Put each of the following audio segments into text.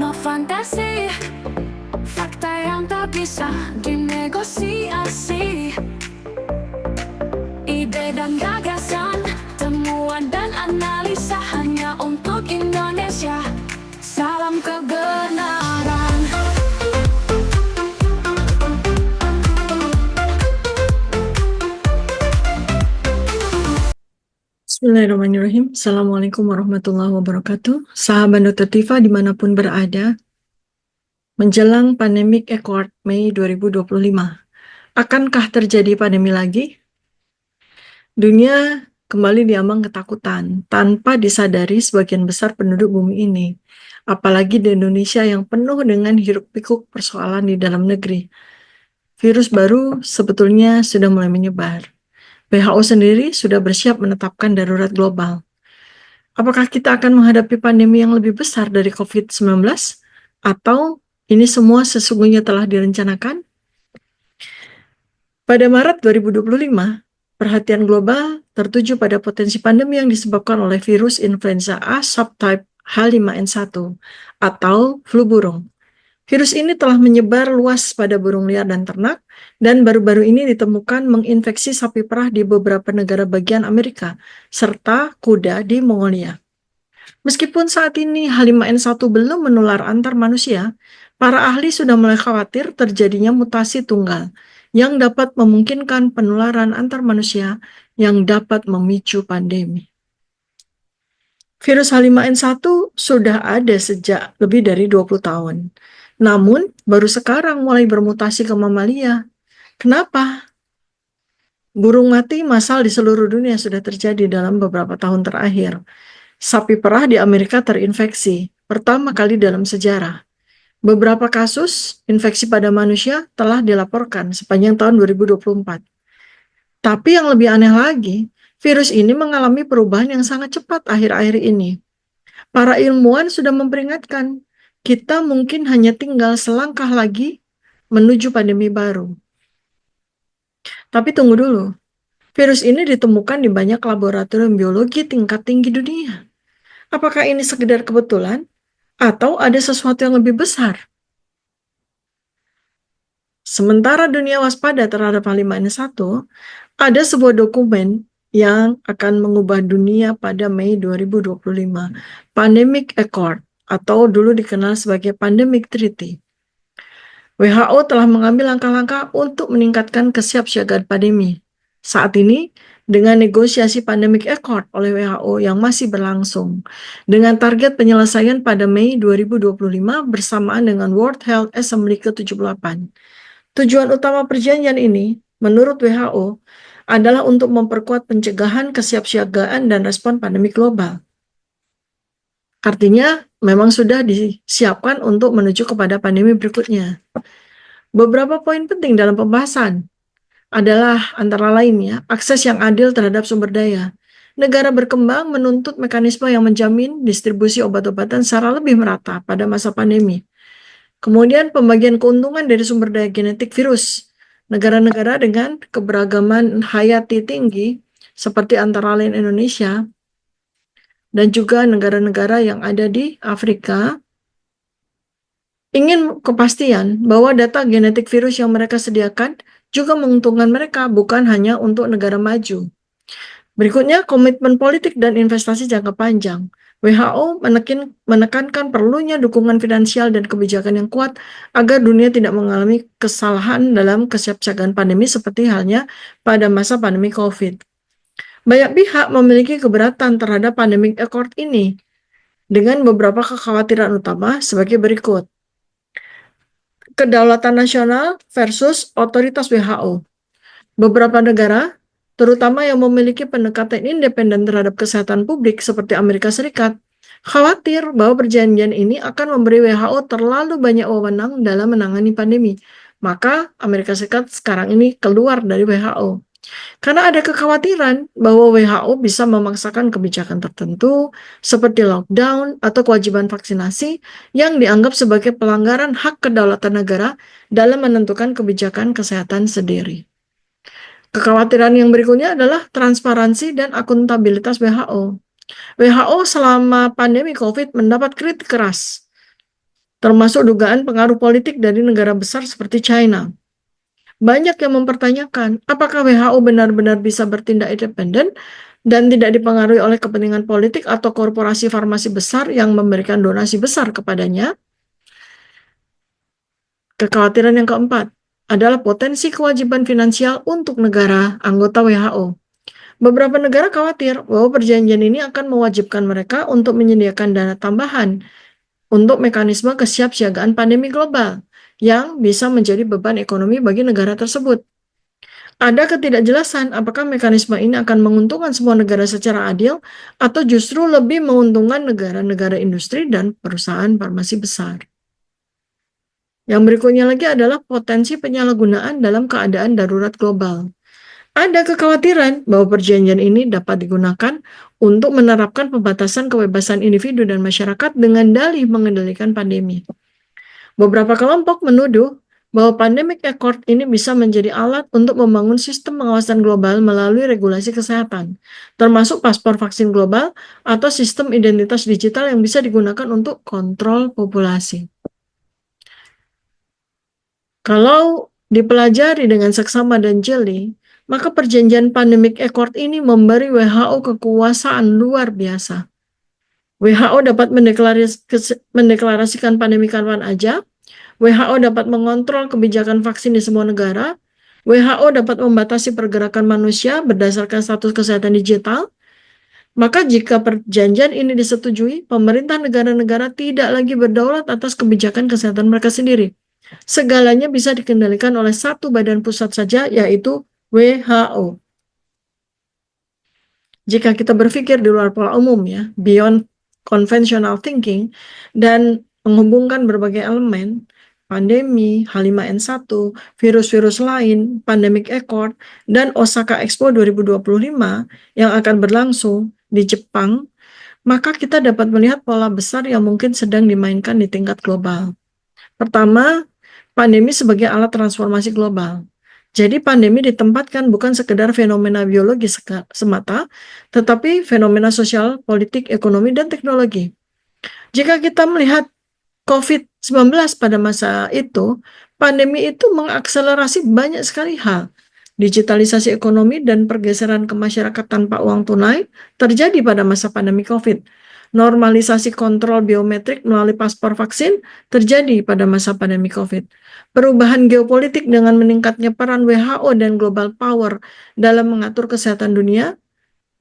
no fantasi, fakta yang tak bisa dinegosiasi. Ide dan gagasan, temuan dan analisa hanya untuk Indonesia. Salam kebenaran. Bismillahirrahmanirrahim. Assalamualaikum warahmatullahi wabarakatuh. Sahabat Dr. Tifa dimanapun berada, menjelang pandemik Accord Mei 2025, akankah terjadi pandemi lagi? Dunia kembali diambang ketakutan tanpa disadari sebagian besar penduduk bumi ini, apalagi di Indonesia yang penuh dengan hiruk-pikuk persoalan di dalam negeri. Virus baru sebetulnya sudah mulai menyebar. WHO sendiri sudah bersiap menetapkan darurat global. Apakah kita akan menghadapi pandemi yang lebih besar dari COVID-19? Atau ini semua sesungguhnya telah direncanakan? Pada Maret 2025, perhatian global tertuju pada potensi pandemi yang disebabkan oleh virus influenza A subtype H5N1 atau flu burung. Virus ini telah menyebar luas pada burung liar dan ternak, dan baru-baru ini ditemukan menginfeksi sapi perah di beberapa negara bagian Amerika, serta kuda di Mongolia. Meskipun saat ini H5N1 belum menular antar manusia, para ahli sudah mulai khawatir terjadinya mutasi tunggal yang dapat memungkinkan penularan antar manusia yang dapat memicu pandemi. Virus H5N1 sudah ada sejak lebih dari 20 tahun. Namun, baru sekarang mulai bermutasi ke mamalia. Kenapa? Burung mati massal di seluruh dunia sudah terjadi dalam beberapa tahun terakhir. Sapi perah di Amerika terinfeksi, pertama kali dalam sejarah. Beberapa kasus infeksi pada manusia telah dilaporkan sepanjang tahun 2024. Tapi yang lebih aneh lagi, virus ini mengalami perubahan yang sangat cepat akhir-akhir ini. Para ilmuwan sudah memperingatkan, kita mungkin hanya tinggal selangkah lagi menuju pandemi baru. Tapi tunggu dulu, virus ini ditemukan di banyak laboratorium biologi tingkat tinggi dunia. Apakah ini sekedar kebetulan atau ada sesuatu yang lebih besar? Sementara dunia waspada terhadap H5N1, ada sebuah dokumen yang akan mengubah dunia pada Mei 2025, Pandemic Accord, atau dulu dikenal sebagai Pandemic Treaty. WHO telah mengambil langkah-langkah untuk meningkatkan kesiapsiagaan pandemi. Saat ini, dengan negosiasi Pandemic Accord oleh WHO yang masih berlangsung, dengan target penyelesaian pada Mei 2025 bersamaan dengan World Health Assembly ke-78. Tujuan utama perjanjian ini, menurut WHO, adalah untuk memperkuat pencegahan, kesiapsiagaan, dan respon pandemi global. Artinya, memang sudah disiapkan untuk menuju kepada pandemi berikutnya. Beberapa poin penting dalam pembahasan adalah antara lainnya akses yang adil terhadap sumber daya. Negara berkembang menuntut mekanisme yang menjamin distribusi obat-obatan secara lebih merata pada masa pandemi. Kemudian pembagian keuntungan dari sumber daya genetik virus. Negara-negara dengan keberagaman hayati tinggi seperti antara lain Indonesia dan juga negara-negara yang ada di Afrika ingin kepastian bahwa data genetik virus yang mereka sediakan juga menguntungkan mereka, bukan hanya untuk negara maju. Berikutnya, komitmen politik dan investasi jangka panjang. WHO menekankan perlunya dukungan finansial dan kebijakan yang kuat agar dunia tidak mengalami kesalahan dalam kesiapsiagaan pandemi seperti halnya pada masa pandemi COVID. Banyak pihak memiliki keberatan terhadap Pandemic Accord ini dengan beberapa kekhawatiran utama sebagai berikut. Kedaulatan nasional versus otoritas WHO. Beberapa negara, terutama yang memiliki pendekatan independen terhadap kesehatan publik seperti Amerika Serikat, khawatir bahwa perjanjian ini akan memberi WHO terlalu banyak wewenang dalam menangani pandemi. Maka Amerika Serikat sekarang ini keluar dari WHO. Karena ada kekhawatiran bahwa WHO bisa memaksakan kebijakan tertentu seperti lockdown atau kewajiban vaksinasi yang dianggap sebagai pelanggaran hak kedaulatan negara dalam menentukan kebijakan kesehatan sendiri. Kekhawatiran yang berikutnya adalah transparansi dan akuntabilitas WHO. WHO selama pandemi COVID mendapat kritik keras termasuk dugaan pengaruh politik dari negara besar seperti China. Banyak yang mempertanyakan apakah WHO benar-benar bisa bertindak independen dan tidak dipengaruhi oleh kepentingan politik atau korporasi farmasi besar yang memberikan donasi besar kepadanya. Kekhawatiran yang keempat adalah potensi kewajiban finansial untuk negara anggota WHO. Beberapa negara khawatir bahwa perjanjian ini akan mewajibkan mereka untuk menyediakan dana tambahan untuk mekanisme kesiapsiagaan pandemi global yang bisa menjadi beban ekonomi bagi negara tersebut. Ada ketidakjelasan apakah mekanisme ini akan menguntungkan semua negara secara adil atau justru lebih menguntungkan negara-negara industri dan perusahaan farmasi besar. Yang berikutnya lagi adalah potensi penyalahgunaan dalam keadaan darurat global. Ada kekhawatiran bahwa perjanjian ini dapat digunakan untuk menerapkan pembatasan kebebasan individu dan masyarakat dengan dalih mengendalikan pandemi. Beberapa kelompok menuduh bahwa Pandemic Accord ini bisa menjadi alat untuk membangun sistem pengawasan global melalui regulasi kesehatan, termasuk paspor vaksin global atau sistem identitas digital yang bisa digunakan untuk kontrol populasi. Kalau dipelajari dengan seksama dan jeli, maka perjanjian Pandemic Accord ini memberi WHO kekuasaan luar biasa. WHO dapat mendeklarasikan pandemi kapan aja, WHO dapat mengontrol kebijakan vaksin di semua negara, WHO dapat membatasi pergerakan manusia berdasarkan status kesehatan digital. Maka jika perjanjian ini disetujui, pemerintah negara-negara tidak lagi berdaulat atas kebijakan kesehatan mereka sendiri. Segalanya bisa dikendalikan oleh satu badan pusat saja, yaitu WHO. Jika kita berpikir di luar pola umum ya, beyond conventional thinking, dan menghubungkan berbagai elemen, pandemi, H5N1, virus-virus lain, Pandemic Accord, dan Osaka Expo 2025 yang akan berlangsung di Jepang, maka kita dapat melihat pola besar yang mungkin sedang dimainkan di tingkat global. Pertama, pandemi sebagai alat transformasi global. Jadi pandemi ditempatkan bukan sekedar fenomena biologi semata, tetapi fenomena sosial, politik, ekonomi, dan teknologi. Jika kita melihat COVID-19 pada masa itu, pandemi itu mengakselerasi banyak sekali hal. Digitalisasi ekonomi dan pergeseran ke masyarakat tanpa uang tunai terjadi pada masa pandemi COVID. Normalisasi kontrol biometrik melalui paspor vaksin terjadi pada masa pandemi COVID. Perubahan geopolitik dengan meningkatnya peran WHO dan global power dalam mengatur kesehatan dunia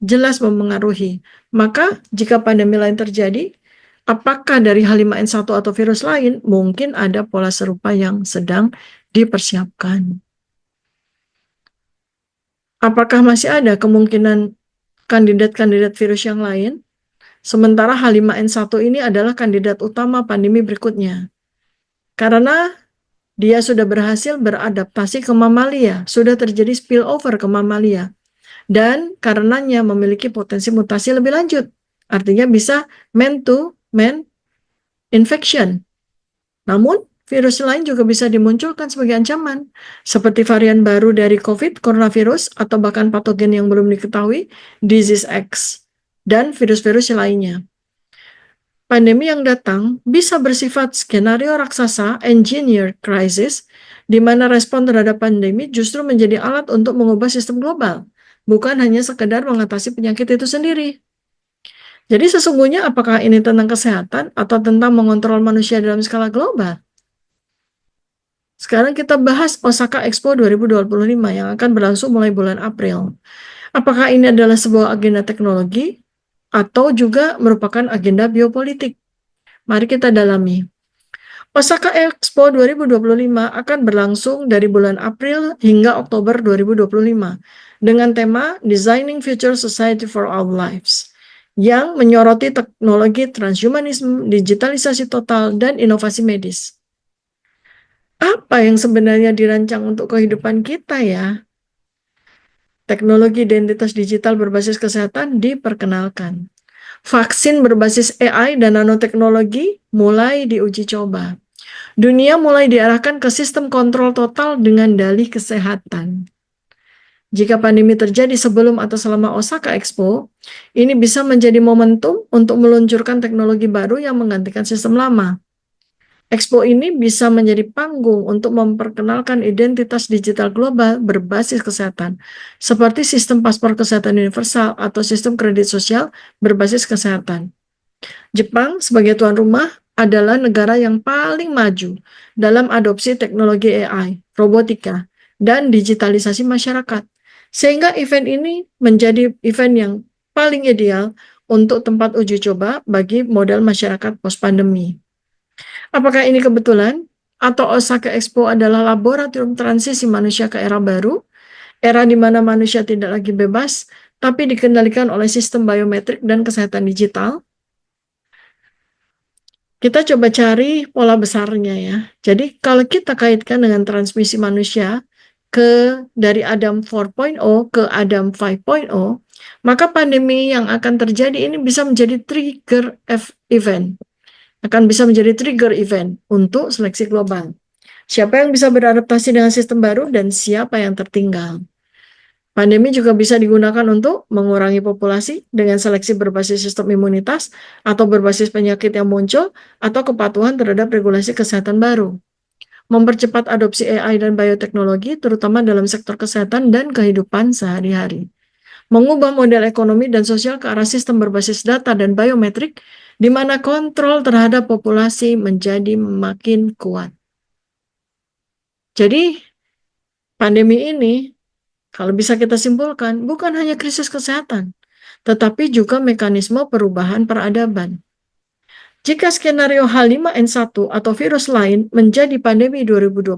jelas mempengaruhi. Maka jika pandemi lain terjadi, apakah dari H5N1 atau virus lain, mungkin ada pola serupa yang sedang dipersiapkan. Apakah masih ada kemungkinan kandidat-kandidat virus yang lain? Sementara H5N1 ini adalah kandidat utama pandemi berikutnya. Karena dia sudah berhasil beradaptasi ke mamalia, sudah terjadi spillover ke mamalia. Dan karenanya memiliki potensi mutasi lebih lanjut. Artinya bisa man-to-man infection. Namun, virus lain juga bisa dimunculkan sebagai ancaman, seperti varian baru dari COVID, coronavirus, atau bahkan patogen yang belum diketahui, disease X, dan virus-virus lainnya. Pandemi yang datang bisa bersifat skenario raksasa, engineered crisis, di mana respon terhadap pandemi justru menjadi alat untuk mengubah sistem global, bukan hanya sekedar mengatasi penyakit itu sendiri. Jadi sesungguhnya apakah ini tentang kesehatan atau tentang mengontrol manusia dalam skala global? Sekarang kita bahas Osaka Expo 2025 yang akan berlangsung mulai bulan April. Apakah ini adalah sebuah agenda teknologi atau juga merupakan agenda biopolitik? Mari kita dalami. Osaka Expo 2025 akan berlangsung dari bulan April hingga Oktober 2025 dengan tema Designing Future Society for All Lives yang menyoroti teknologi transhumanisme, digitalisasi total, dan inovasi medis. Apa yang sebenarnya dirancang untuk kehidupan kita ya? Teknologi identitas digital berbasis kesehatan diperkenalkan. Vaksin berbasis AI dan nanoteknologi mulai diuji coba. Dunia mulai diarahkan ke sistem kontrol total dengan dalih kesehatan. Jika pandemi terjadi sebelum atau selama Osaka Expo, ini bisa menjadi momentum untuk meluncurkan teknologi baru yang menggantikan sistem lama. Expo ini bisa menjadi panggung untuk memperkenalkan identitas digital global berbasis kesehatan, seperti sistem paspor kesehatan universal atau sistem kredit sosial berbasis kesehatan. Jepang sebagai tuan rumah adalah negara yang paling maju dalam adopsi teknologi AI, robotika, dan digitalisasi masyarakat. Sehingga event ini menjadi event yang paling ideal untuk tempat uji coba bagi model masyarakat post-pandemi. Apakah ini kebetulan? Atau Osaka Expo adalah laboratorium transisi manusia ke era baru, era di mana manusia tidak lagi bebas, tapi dikendalikan oleh sistem biometrik dan kesehatan digital? Kita coba cari pola besarnya ya. Jadi kalau kita kaitkan dengan transmisi manusia dari Adam 4.0 ke Adam 5.0, maka pandemi yang akan terjadi ini bisa menjadi trigger event. Akan bisa menjadi trigger event untuk seleksi global. Siapa yang bisa beradaptasi dengan sistem baru dan siapa yang tertinggal. Pandemi juga bisa digunakan untuk mengurangi populasi dengan seleksi berbasis sistem imunitas atau berbasis penyakit yang muncul atau kepatuhan terhadap regulasi kesehatan baru. Mempercepat adopsi AI dan bioteknologi terutama dalam sektor kesehatan dan kehidupan sehari-hari. Mengubah model ekonomi dan sosial ke arah sistem berbasis data dan biometrik di mana kontrol terhadap populasi menjadi makin kuat. Jadi, pandemi ini kalau bisa kita simpulkan, bukan hanya krisis kesehatan, tetapi juga mekanisme perubahan peradaban. Jika skenario H5N1 atau virus lain menjadi pandemi 2025,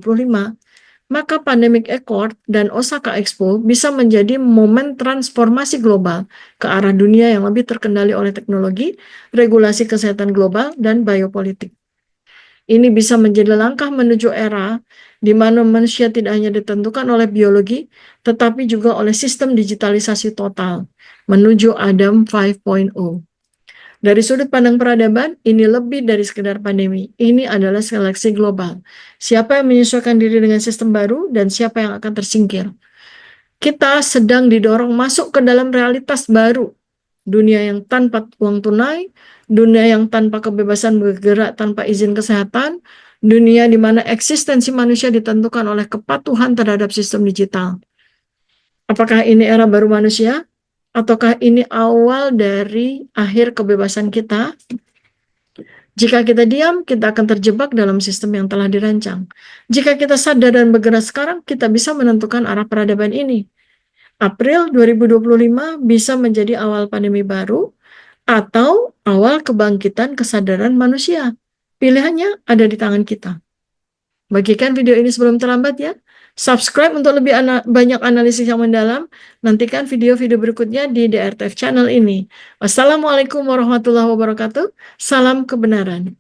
maka Pandemic Accord dan Osaka Expo bisa menjadi momen transformasi global ke arah dunia yang lebih terkendali oleh teknologi, regulasi kesehatan global, dan biopolitik. Ini bisa menjadi langkah menuju era di mana manusia tidak hanya ditentukan oleh biologi, tetapi juga oleh sistem digitalisasi total, menuju Adam 5.0. Dari sudut pandang peradaban, ini lebih dari sekedar pandemi. Ini adalah seleksi global. Siapa yang menyesuaikan diri dengan sistem baru dan siapa yang akan tersingkir. Kita sedang didorong masuk ke dalam realitas baru. Dunia yang tanpa uang tunai, dunia yang tanpa kebebasan bergerak tanpa izin kesehatan, dunia di mana eksistensi manusia ditentukan oleh kepatuhan terhadap sistem digital. Apakah ini era baru manusia? Ataukah ini awal dari akhir kebebasan kita? Jika kita diam, kita akan terjebak dalam sistem yang telah dirancang. Jika kita sadar dan bergerak sekarang, kita bisa menentukan arah peradaban ini. April 2025 bisa menjadi awal pandemi baru atau awal kebangkitan kesadaran manusia. Pilihannya ada di tangan kita. Bagikan video ini sebelum terlambat ya. Subscribe untuk lebih banyak analisis yang mendalam. Nantikan video-video berikutnya di DRTF channel ini. Wassalamualaikum warahmatullahi wabarakatuh. Salam kebenaran.